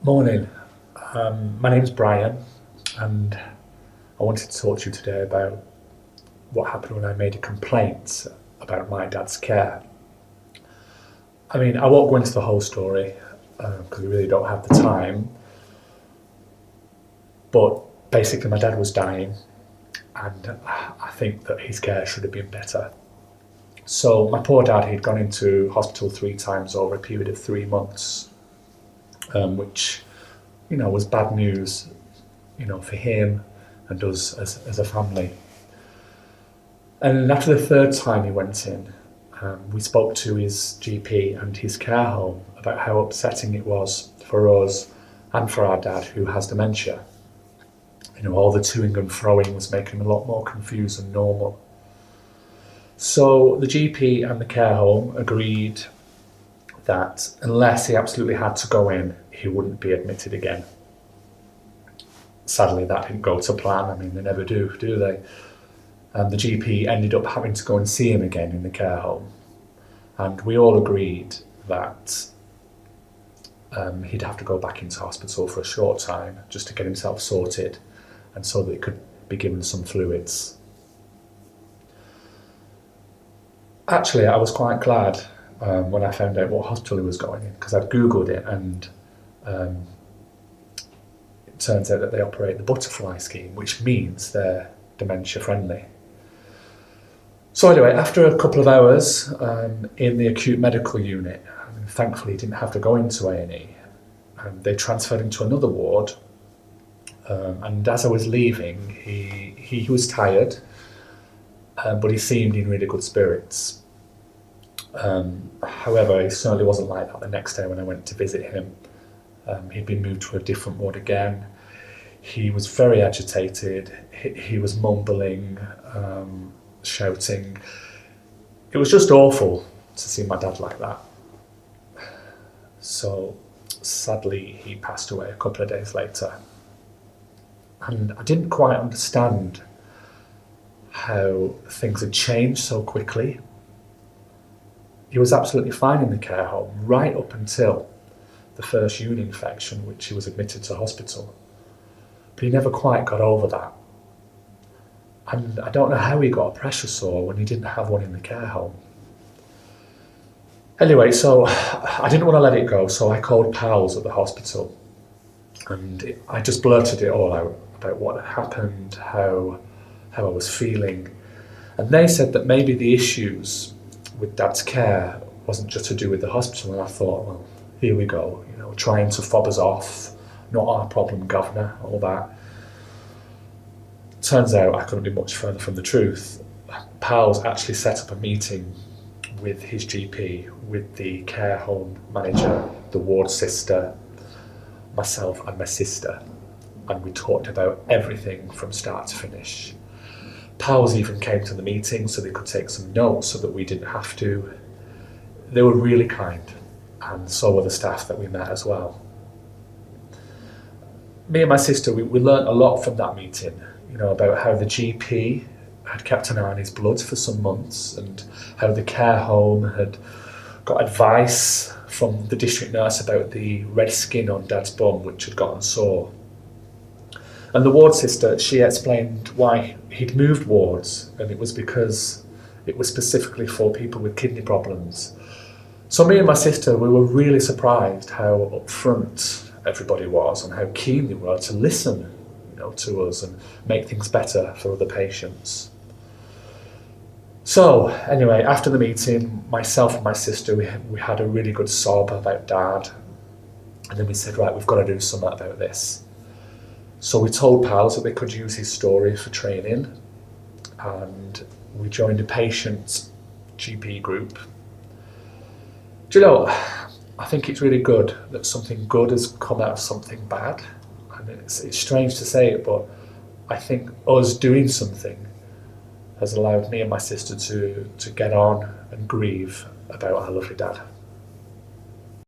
Morning. My name's Brian, and I wanted to talk to you today about what happened when I made a complaint about my dad's care. I mean, I won't go into the whole story because we really don't have the time, but basically, my dad was dying, and I think that his care should have been better. So, my poor dad, he'd gone into hospital 3 times over a period of 3 months, which was bad news, for him and us as a family. And after the third time he went in, we spoke to his GP and his care home about how upsetting it was for us and for our dad who has dementia. All the toing and froing was making him a lot more confused than normal. So the GP and the care home agreed that unless he absolutely had to go in, he wouldn't be admitted again. Sadly, that didn't go to plan. I mean, they never do they? And the GP ended up having to go and see him again in the care home. And we all agreed that he'd have to go back into hospital for a short time just to get himself sorted and so that he could be given some fluids. Actually, I was quite glad when I found out what hospital he was going in because I'd Googled it and it turns out that they operate the Butterfly scheme, which means they're dementia friendly. So anyway, after a couple of hours in the acute medical unit, thankfully he didn't have to go into A&E, they transferred him to another ward, and as I was leaving, he was tired, but he seemed in really good spirits. However, he certainly wasn't like that the next day when I went to visit him. He'd been moved to a different ward again. He was very agitated. He was mumbling, shouting. It was just awful to see my dad like that. So sadly, he passed away a couple of days later. And I didn't quite understand how things had changed so quickly. He was absolutely fine in the care home right up until the first uni infection, which he was admitted to hospital. But he never quite got over that. And I don't know how he got a pressure sore when he didn't have one in the care home. Anyway, so I didn't want to let it go, so I called pals at the hospital. And I just blurted it all out about what had happened, how I was feeling. And they said that maybe the issues with Dad's care wasn't just to do with the hospital. And I thought, well, here we go, trying to fob us off, not our problem, governor, all that. Turns out I couldn't be much further from the truth. Pals actually set up a meeting with his GP, with the care home manager, the ward sister, myself and my sister, and we talked about everything from start to finish. Pals even came to the meeting so they could take some notes so that we didn't have to. They were really kind, and so were the staff that we met as well. Me and my sister, we learnt a lot from that meeting, about how the GP had kept an eye on his blood for some months and how the care home had got advice from the district nurse about the red skin on Dad's bum, which had gotten sore. And the ward sister, she explained why he'd moved wards, and it was because it was specifically for people with kidney problems. So me and my sister, we were really surprised how upfront everybody was and how keen they were to listen, to us and make things better for other patients. So anyway, after the meeting, myself and my sister, we had a really good sob about Dad, and then we said, right, we've got to do something about this. So we told pals that they could use his story for training, and we joined a patient GP group. Do you know, I think it's really good that something good has come out of something bad. And it's strange to say it, but I think us doing something has allowed me and my sister to get on and grieve about our lovely dad.